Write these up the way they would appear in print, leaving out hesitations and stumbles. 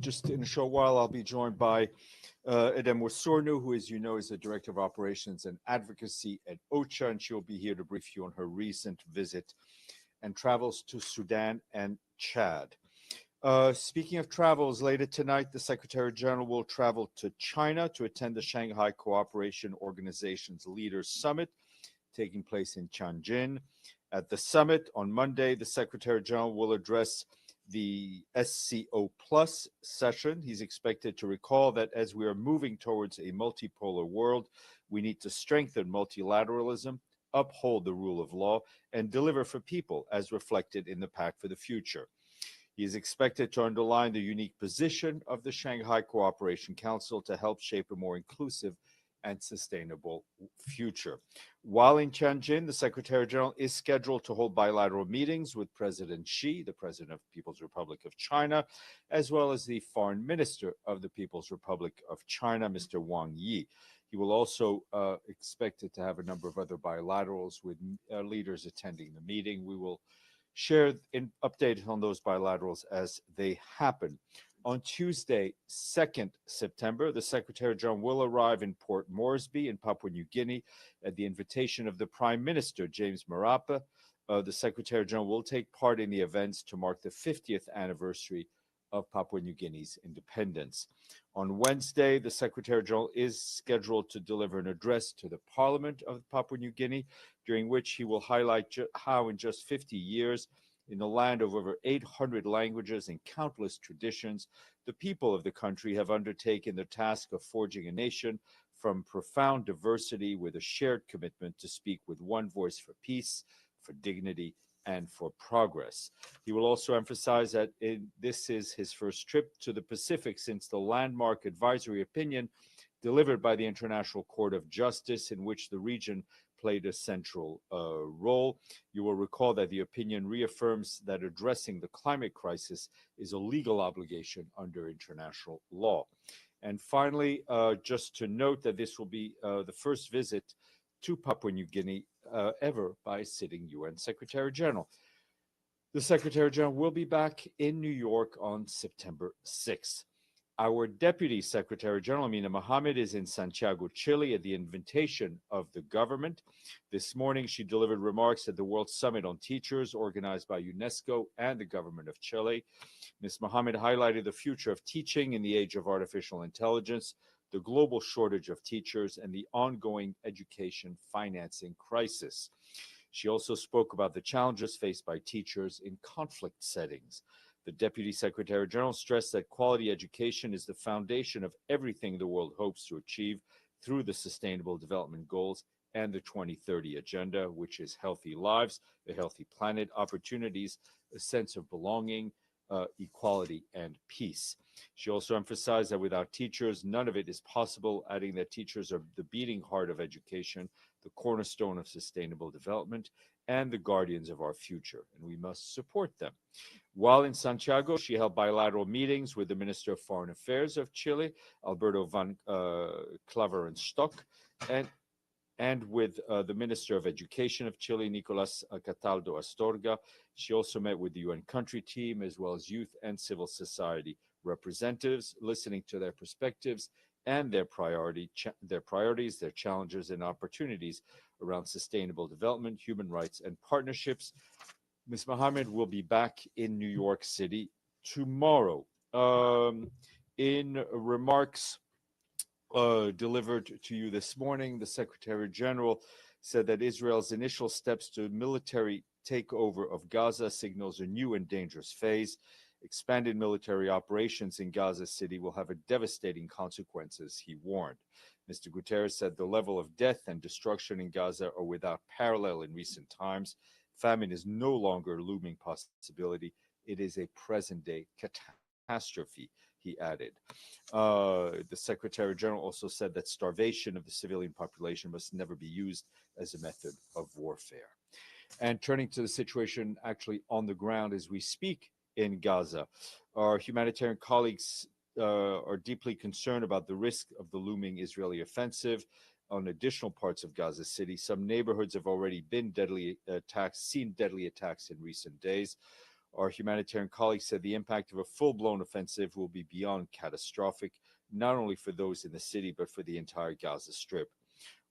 Just in a short while, I'll be joined by Edem Wasornu, who, as you know, is the Director of Operations and Advocacy at OCHA, and she'll be here to brief you on her recent visit and travels to Sudan and Chad. Speaking of travels, later tonight, the Secretary General will travel to China to attend the Shanghai Cooperation Organization's Leaders Summit, taking place in Tianjin. At the summit on Monday, the Secretary General will address the SCO Plus session. He's expected to recall that as we are moving towards a multipolar world, we need to strengthen multilateralism, uphold the rule of law, and deliver for people as reflected in the Pact for the Future. He is expected to underline the unique position of the Shanghai Cooperation Council to help shape a more inclusive and sustainable future. While in Tianjin, the Secretary General is scheduled to hold bilateral meetings with President Xi, the President of the People's Republic of China, as well as the Foreign Minister of the People's Republic of China, Mr. Wang Yi. He will also expected to have a number of other bilaterals with leaders attending the meeting. We will share updates on those bilaterals as they happen. On Tuesday, 2nd September, the Secretary General will arrive in Port Moresby in Papua New Guinea at the invitation of the Prime Minister, James Marape. The Secretary General will take part in the events to mark the 50th anniversary of Papua New Guinea's independence. On Wednesday, the Secretary General is scheduled to deliver an address to the Parliament of Papua New Guinea, during which he will highlight how in just 50 years, in a land of over 800 languages and countless traditions, the people of the country have undertaken the task of forging a nation from profound diversity with a shared commitment to speak with one voice for peace, for dignity, and for progress. He will also emphasize that this is his first trip to the Pacific since the landmark advisory opinion delivered by the International Court of Justice, in which the region played a central role. You will recall that the opinion reaffirms that addressing the climate crisis is a legal obligation under international law. And finally, just to note that this will be the first visit to Papua New Guinea ever by a sitting UN Secretary General. The Secretary General will be back in New York on September 6th. Our Deputy Secretary General, Amina Mohammed, is in Santiago, Chile, at the invitation of the government. This morning, she delivered remarks at the World Summit on Teachers, organized by UNESCO and the government of Chile. Ms. Mohammed highlighted the future of teaching in the age of artificial intelligence, the global shortage of teachers, and the ongoing education financing crisis. She also spoke about the challenges faced by teachers in conflict settings. The Deputy Secretary General stressed that quality education is the foundation of everything the world hopes to achieve through the Sustainable Development Goals and the 2030 Agenda, which is healthy lives, a healthy planet, opportunities, a sense of belonging, equality, and peace. She also emphasized that without teachers, none of it is possible, adding that teachers are the beating heart of education, the cornerstone of sustainable development, and the guardians of our future, and we must support them. While in Santiago, she held bilateral meetings with the Minister of Foreign Affairs of Chile, Alberto van Claverenstock, and with the Minister of Education of Chile, Nicolas Cataldo Astorga. She also met with the UN country team, as well as youth and civil society representatives, listening to their perspectives and their priorities, their challenges, and opportunities around sustainable development, human rights, and partnerships. Ms. Mohammed will be back in New York City tomorrow. In remarks delivered to you this morning, the Secretary General said that Israel's initial steps to military takeover of Gaza signals a new and dangerous phase. Expanded military operations in Gaza City will have a devastating consequences, he warned. Mr. Guterres said the level of death and destruction in Gaza are without parallel in recent times. Famine is no longer a looming possibility. It is a present-day catastrophe, he added. The Secretary General also said that starvation of the civilian population must never be used as a method of warfare. And turning to the situation actually on the ground as we speak in Gaza, our humanitarian colleagues are deeply concerned about the risk of the looming Israeli offensive on additional parts of Gaza City. Some neighborhoods have already been seen deadly attacks in recent days. Our humanitarian colleagues said the impact of a full-blown offensive will be beyond catastrophic, not only for those in the city, but for the entire Gaza Strip.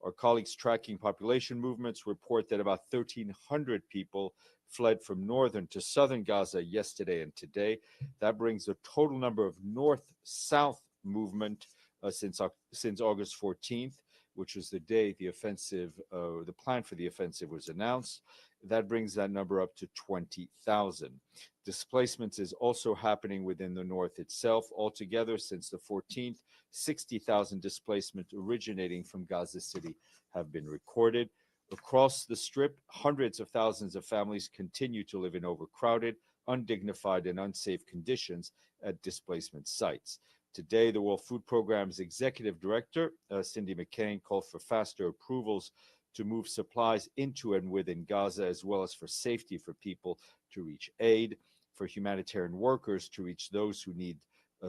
Our colleagues tracking population movements report that about 1,300 people fled from northern to southern Gaza yesterday and today. That brings the total number of north-south movement since August 14th, which was the day the offensive, the plan for the offensive was announced. That brings that number up to 20,000. Displacement is also happening within the north itself. Altogether, since the 14th, 60,000 displacement originating from Gaza City have been recorded. Across the Strip, hundreds of thousands of families continue to live in overcrowded, undignified, and unsafe conditions at displacement sites. Today, the World Food Programme's executive director, Cindy McCain, called for faster approvals to move supplies into and within Gaza, as well as for safety for people to reach aid, for humanitarian workers to reach those who need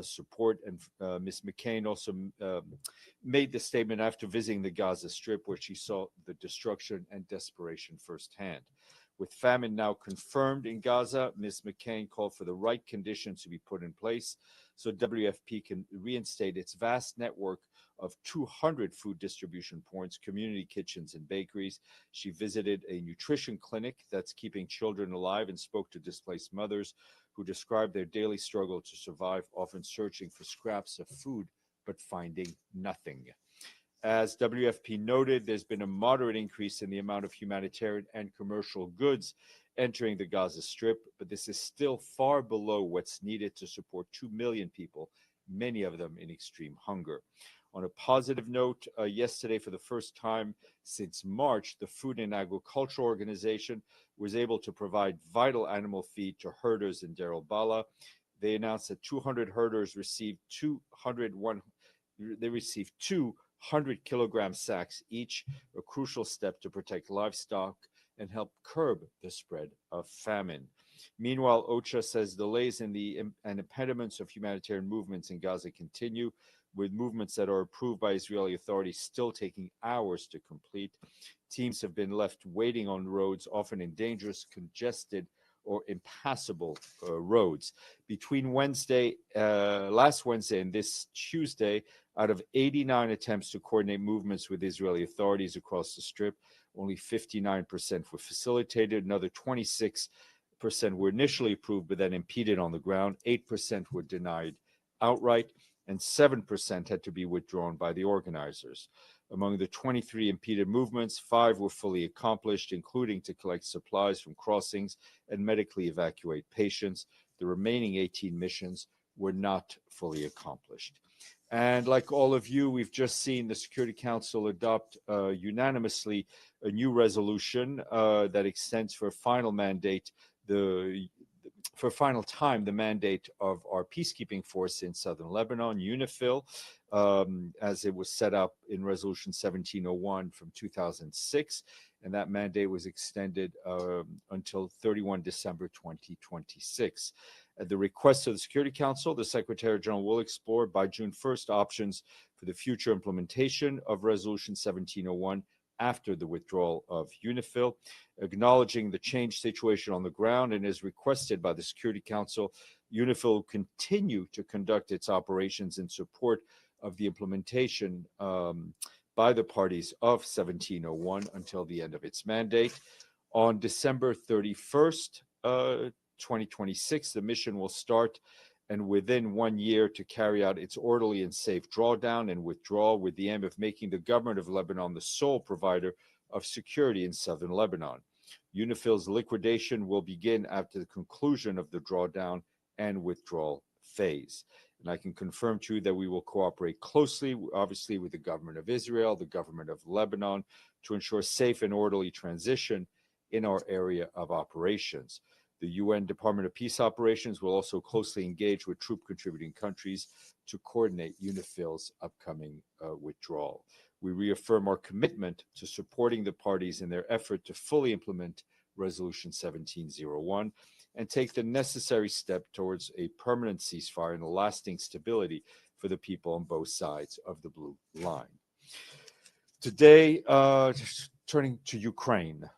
support. And Ms. McCain also made the statement after visiting the Gaza Strip, where she saw the destruction and desperation firsthand. With famine now confirmed in Gaza, Ms. McCain called for the right conditions to be put in place so WFP can reinstate its vast network of 200 food distribution points, community kitchens, and bakeries. She visited a nutrition clinic that's keeping children alive and spoke to displaced mothers who described their daily struggle to survive, often searching for scraps of food, but finding nothing. As WFP noted, there's been a moderate increase in the amount of humanitarian and commercial goods entering the Gaza Strip, but this is still far below what's needed to support 2 million people, many of them in extreme hunger. On a positive note, yesterday, for the first time since March, the Food and Agricultural Organization was able to provide vital animal feed to herders in Deir al-Balah. They announced that 200 herders received 200 kilogram sacks each, a crucial step to protect livestock and help curb the spread of famine. Meanwhile, OCHA says delays and impediments of humanitarian movements in Gaza continue, with movements that are approved by Israeli authorities still taking hours to complete. Teams have been left waiting on roads, often in dangerous, congested, or impassable roads. Between last Wednesday and this Tuesday, out of 89 attempts to coordinate movements with Israeli authorities across the Strip, only 59% were facilitated. Another 26% were initially approved but then impeded on the ground. 8% were denied outright, and 7% had to be withdrawn by the organizers. Among the 23 impeded movements, 5 were fully accomplished, including to collect supplies from crossings and medically evacuate patients. The remaining 18 missions were not fully accomplished. And like all of you, we've just seen the Security Council adopt unanimously a new resolution that extends for a final mandate for a final time the mandate of our peacekeeping force in southern Lebanon, UNIFIL, as it was set up in Resolution 1701 from 2006. And that mandate was extended until 31 December 2026. At the request of the Security Council, the Secretary General will explore by June 1st options for the future implementation of Resolution 1701 after the withdrawal of UNIFIL. Acknowledging the changed situation on the ground and as requested by the Security Council, UNIFIL will continue to conduct its operations in support of the implementation by the parties of 1701 until the end of its mandate. On December 31st, 2026, the mission will start, and within 1 year to carry out its orderly and safe drawdown and withdrawal, with the aim of making the government of Lebanon the sole provider of security in southern Lebanon. UNIFIL's liquidation will begin after the conclusion of the drawdown and withdrawal phase. And I can confirm to you that we will cooperate closely, obviously, with the government of Israel, the government of Lebanon, to ensure safe and orderly transition in our area of operations. The UN Department of Peace Operations will also closely engage with troop contributing countries to coordinate UNIFIL's upcoming withdrawal. We reaffirm our commitment to supporting the parties in their effort to fully implement Resolution 1701 and take the necessary step towards a permanent ceasefire and a lasting stability for the people on both sides of the blue line. Today, turning to Ukraine.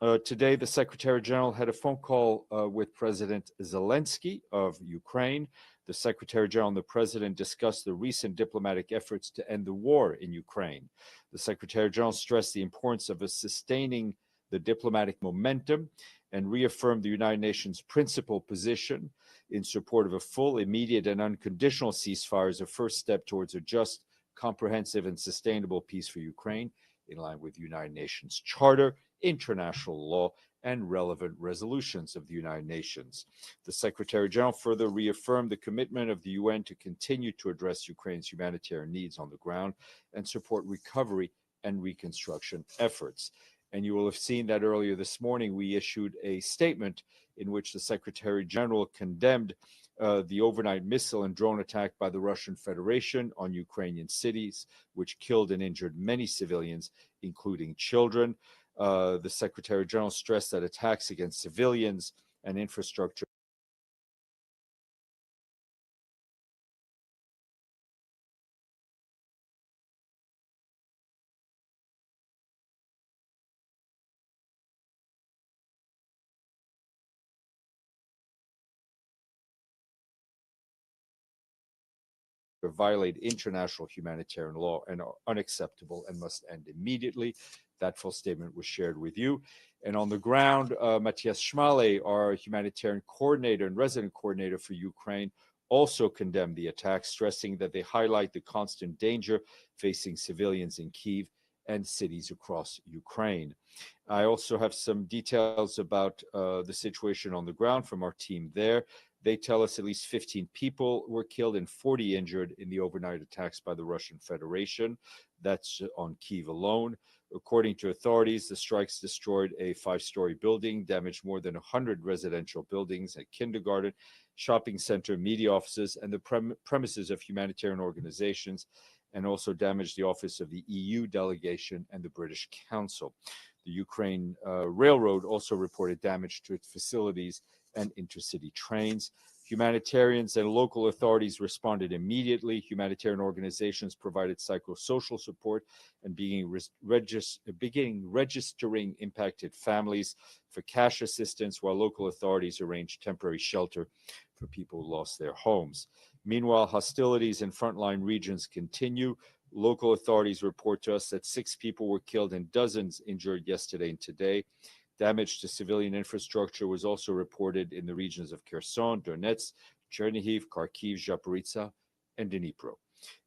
Today, the Secretary General had a phone call with President Zelensky of Ukraine. The Secretary General and the President discussed the recent diplomatic efforts to end the war in Ukraine. The Secretary General stressed the importance of sustaining the diplomatic momentum and reaffirmed the United Nations' principal position in support of a full, immediate, and unconditional ceasefire as a first step towards a just, comprehensive, and sustainable peace for Ukraine, in line with the United Nations Charter, international law, and relevant resolutions of the United Nations. The Secretary General further reaffirmed the commitment of the UN to continue to address Ukraine's humanitarian needs on the ground and support recovery and reconstruction efforts. And you will have seen that earlier this morning, we issued a statement in which the Secretary General condemned the overnight missile and drone attack by the Russian Federation on Ukrainian cities, which killed and injured many civilians, including children. The Secretary General stressed that attacks against civilians and infrastructure violate international humanitarian law and are unacceptable and must end immediately. That full statement was shared with you. And on the ground, Matthias Schmale, our humanitarian coordinator and resident coordinator for Ukraine, also condemned the attacks, stressing that they highlight the constant danger facing civilians in Kyiv and cities across Ukraine. I also have some details about the situation on the ground from our team there. They tell us at least 15 people were killed and 40 injured in the overnight attacks by the Russian Federation. That's on Kyiv alone. According to authorities, the strikes destroyed a 5-story building, damaged more than 100 residential buildings, a kindergarten, shopping center, media offices, and the premises of humanitarian organizations, and also damaged the office of the EU delegation and the British Council. The Ukraine Railroad also reported damage to its facilities and intercity trains. Humanitarians and local authorities responded immediately. Humanitarian organizations provided psychosocial support and beginning registering impacted families for cash assistance, while local authorities arranged temporary shelter for people who lost their homes. Meanwhile, hostilities in frontline regions continue. Local authorities report to us that 6 people were killed and dozens injured yesterday and today. Damage to civilian infrastructure was also reported in the regions of Kherson, Donetsk, Chernihiv, Kharkiv, Zaporizhzhia, and Dnipro.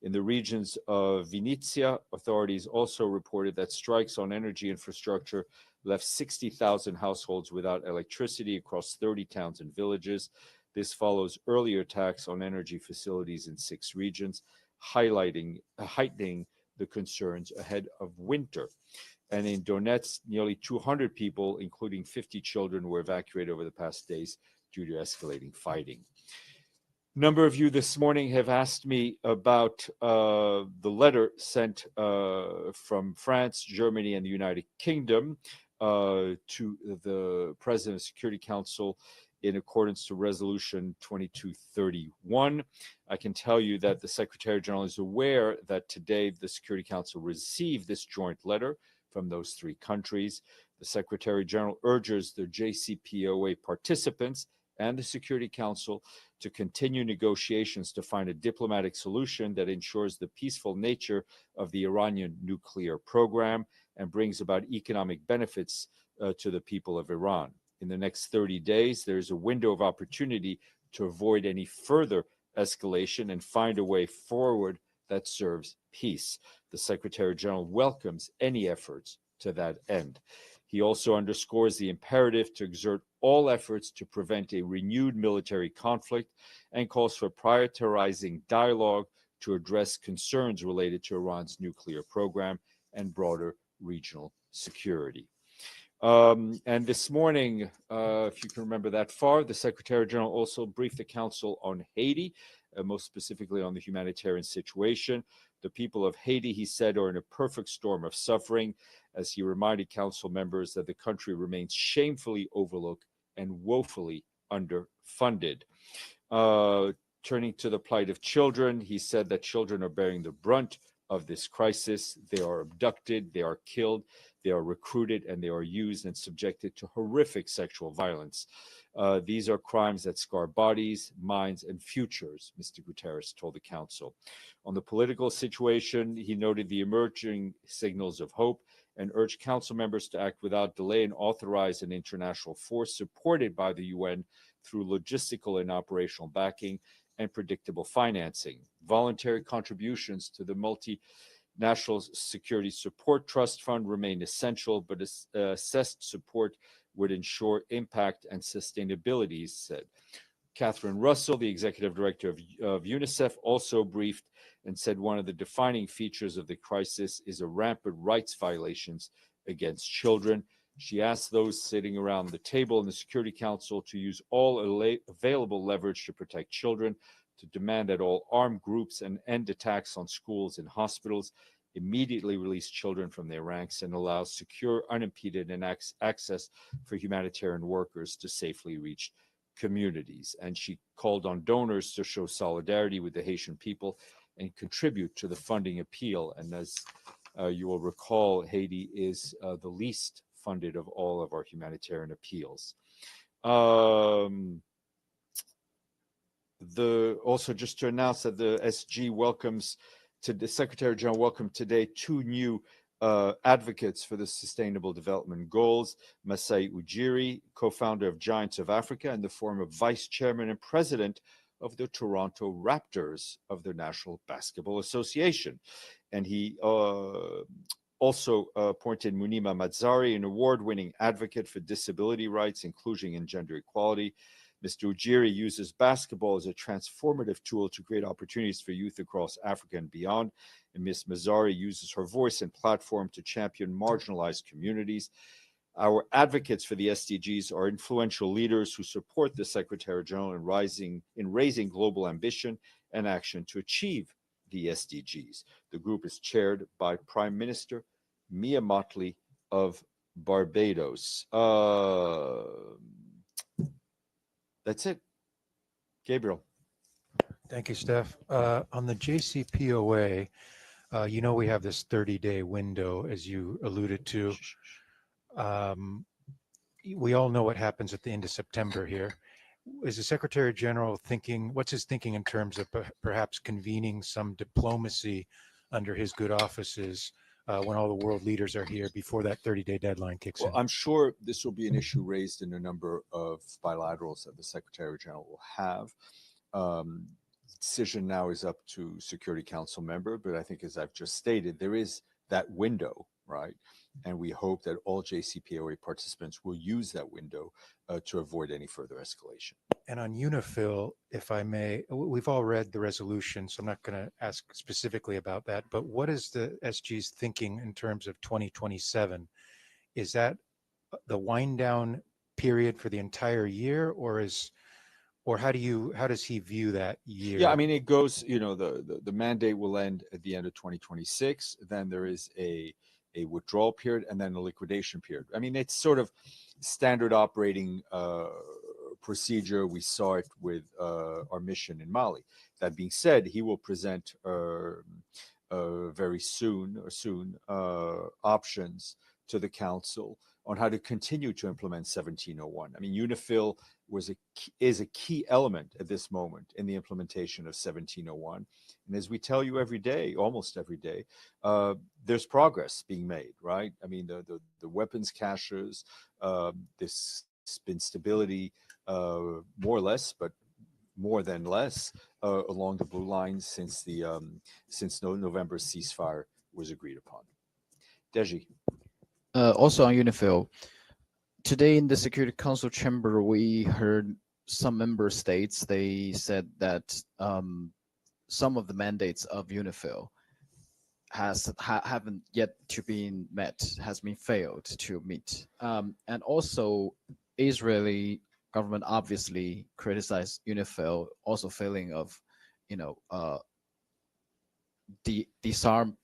In the regions of Vinnytsia, authorities also reported that strikes on energy infrastructure left 60,000 households without electricity across 30 towns and villages. This follows earlier attacks on energy facilities in 6 regions, heightening the concerns ahead of winter. And in Donetsk, nearly 200 people, including 50 children, were evacuated over the past days due to escalating fighting. A number of you this morning have asked me about the letter sent from France, Germany, and the United Kingdom to the President of the Security Council in accordance to Resolution 2231. I can tell you that the Secretary General is aware that today the Security Council received this joint letter from those 3 countries. The Secretary General urges the JCPOA participants and the Security Council to continue negotiations to find a diplomatic solution that ensures the peaceful nature of the Iranian nuclear program and brings about economic benefits to the people of Iran. In the next 30 days, there is a window of opportunity to avoid any further escalation and find a way forward that serves peace. The Secretary General welcomes any efforts to that end. He also underscores the imperative to exert all efforts to prevent a renewed military conflict and calls for prioritizing dialogue to address concerns related to Iran's nuclear program and broader regional security. And this morning, if you can remember that far, the Secretary General also briefed the Council on Haiti, most specifically on the humanitarian situation. The people of Haiti, he said, are in a perfect storm of suffering, as he reminded Council members that the country remains shamefully overlooked and woefully underfunded. Turning to the plight of children, he said that children are bearing the brunt of this crisis. They are abducted, they are killed, they are recruited, and they are used and subjected to horrific sexual violence. These are crimes that scar bodies, minds, and futures, Mr. Guterres told the Council. On the political situation, he noted the emerging signals of hope and urged Council members to act without delay and authorize an international force supported by the UN through logistical and operational backing and predictable financing. Voluntary contributions to the Multinational Security Support Trust Fund remain essential, but assessed support would ensure impact and sustainability, he said. Catherine Russell, the executive director of UNICEF, also briefed and said one of the defining features of the crisis is a rampant rights violations against children. She asked those sitting around the table in the Security Council to use all available leverage to protect children, to demand that all armed groups and end attacks on schools and hospitals, immediately release children from their ranks, and allow secure, unimpeded access for humanitarian workers to safely reach communities. And she called on donors to show solidarity with the Haitian people and contribute to the funding appeal. And as you will recall, Haiti is the least funded of all of our humanitarian appeals. Also, just to announce that the SG welcomes, the Secretary General welcomed today 2 new advocates for the Sustainable Development Goals. Masai Ujiri, co-founder of Giants of Africa and the former vice chairman and president of the Toronto Raptors of the National Basketball Association. And he also appointed Munima Mazzari, an award-winning advocate for disability rights, inclusion, and gender equality. Mr. Ujiri uses basketball as a transformative tool to create opportunities for youth across Africa and beyond. And Ms. Mazzari uses her voice and platform to champion marginalized communities. Our advocates for the SDGs are influential leaders who support the Secretary General in raising global ambition and action to achieve the SDGs. The group is chaired by Prime Minister Mia Mottley of Barbados. That's it. Gabriel. Thank you, Steph. On the JCPOA, you know we have this 30-day window, as you alluded to. We all know what happens at the end of September here. Is the Secretary General thinking, what's his thinking in terms of perhaps convening some diplomacy under his good offices when all the world leaders are here before that 30-day deadline kicks in? I'm sure this will be an issue raised in a number of bilaterals that the Secretary General will have. Decision now is up to Security Council member, but I think, as I've just stated, there is that window, right? And we hope that all JCPOA participants will use that window to avoid any further escalation. And on UNIFIL, if I may, we've all read the resolution, so I'm not going to ask specifically about that, but what is the SG's thinking in terms of 2027? Is that the wind down period for the entire year, or how does he view that year? Yeah, I mean, it goes, the mandate will end at the end of 2026. Then there is a withdrawal period and then a liquidation period. I mean, it's sort of standard operating procedure. We saw it with our mission in Mali. That being said, he will present very soon options to the council on how to continue to implement 1701. I mean, UNIFIL is a key element at this moment in the implementation of 1701. And as we tell you every day, almost every day, there's progress being made, right? I mean, the weapons caches, there's been stability, more or less, but more than less, along the blue lines since November ceasefire was agreed upon. Deji. Also on UNIFIL, today in the Security Council chamber, we heard some member states, they said that some of the mandates of UNIFIL haven't yet to be met, has been failed to meet. And also Israeli government obviously criticized UNIFIL, also failing of, disarm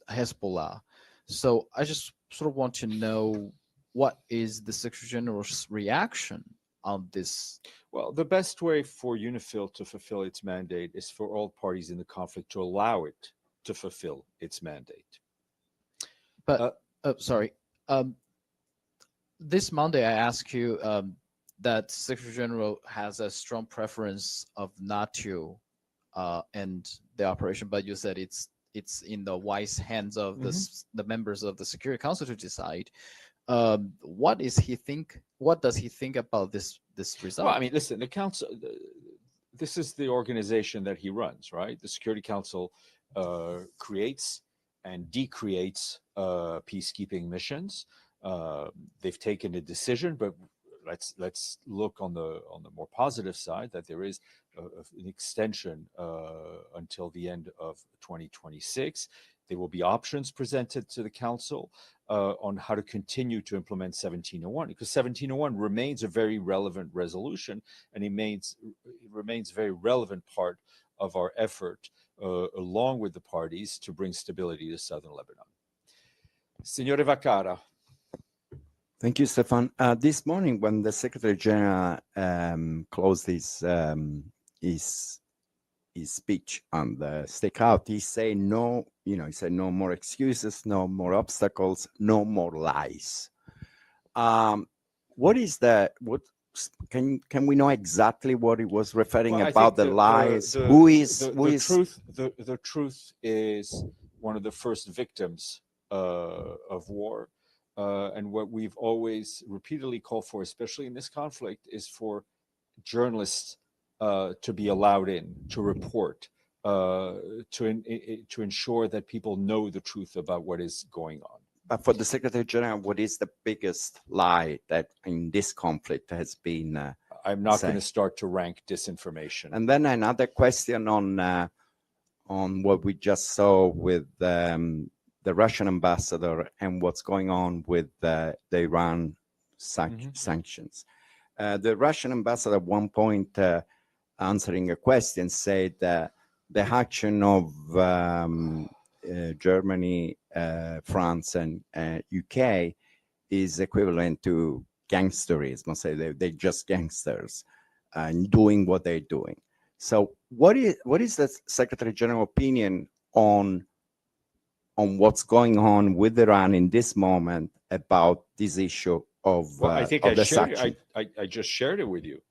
Hezbollah. So I just sort of want to know, what is the Secretary General's reaction on this? Well, the best way for UNIFIL to fulfill its mandate is for all parties in the conflict to allow it to fulfill its mandate. But sorry, this Monday I asked you that Secretary General has a strong preference of NATO and the operation, but you said it's in the wise hands of the members of the Security Council to decide. What does he think about this result? Well, I mean, listen, the council. This is the organization that he runs, right? The Security Council creates and decreates peacekeeping missions. They've taken a decision, but let's look on the more positive side, that there is an extension until the end of 2026. There will be options presented to the council on how to continue to implement 1701, because 1701 remains a very relevant resolution, and it remains a very relevant part of our effort, along with the parties, to bring stability to southern Lebanon. Signore Vacara. Thank you, Stéphane. This morning, when the Secretary General closed his speech on the stakeout, he said no more excuses, no more obstacles, no more lies. Can we know exactly what he was referring about the lies? The truth is one of the first victims of war. And what we've always repeatedly called for, especially in this conflict, is for journalists to be allowed in, to report, to ensure that people know the truth about what is going on. But for the Secretary General, what is the biggest lie that in this conflict has been I'm not going to start to rank disinformation. And then another question on what we just saw with the Russian ambassador and what's going on with the Iran sanctions. The Russian ambassador at one point, answering a question, said that the action of Germany, France, and UK is equivalent to gangsterism. Say they're just gangsters and doing what they're doing. So what is the Secretary General opinion on what's going on with Iran in this moment about this issue of I think of I just shared it with you.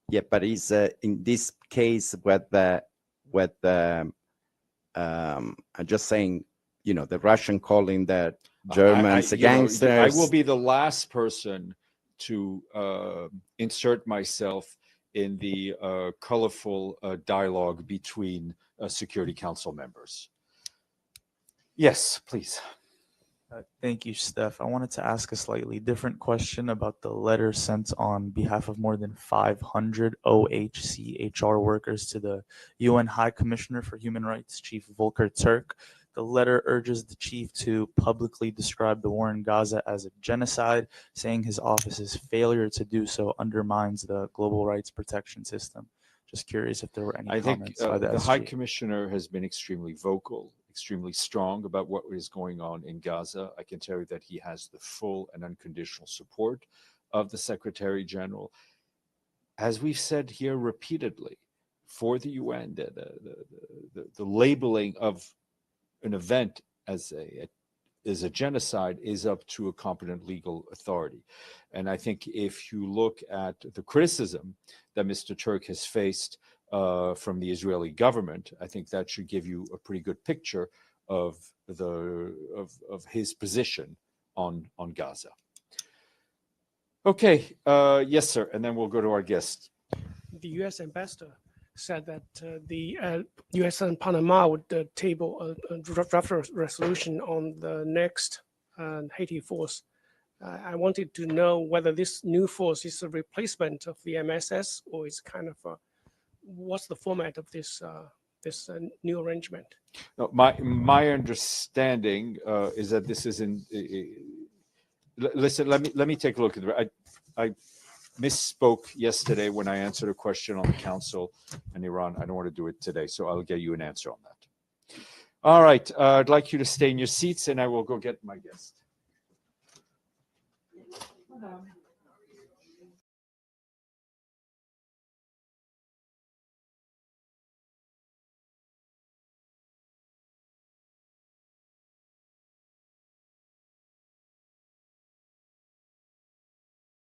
Yeah, but is in this case I'm just saying, the Russian calling the Germans gangsters. I will be the last person to insert myself in the colorful dialogue between Security Council members. Yes, please. Thank you, Steph. I wanted to ask a slightly different question about the letter sent on behalf of more than 500 OHCHR workers to the UN High Commissioner for Human Rights, Chief Volker Turk. The letter urges the chief to publicly describe the war in Gaza as a genocide, saying his office's failure to do so undermines the global rights protection system. Just curious if there were any comments by the SG. High Commissioner has been extremely vocal, extremely strong about what is going on in Gaza. I can tell you that he has the full and unconditional support of the Secretary General. As we've said here repeatedly, for the UN, the labeling of an event as a genocide is up to a competent legal authority. And I think if you look at the criticism that Mr. Turk has faced from the Israeli government, I think that should give you a pretty good picture of his position on Gaza. Okay, yes, sir, and then we'll go to our guest. The U.S. ambassador said that the U.S. and Panama would table a draft resolution on the next Haiti force. I wanted to know whether this new force is a replacement of the MSS, or is kind of what's the format of this new arrangement? No, my understanding is that this is in. Listen, let me take a look at it. I misspoke yesterday when I answered a question on the Council in Iran. I don't want to do it today, so I'll get you an answer on that. All right, I'd like you to stay in your seats, and I will go get my guest.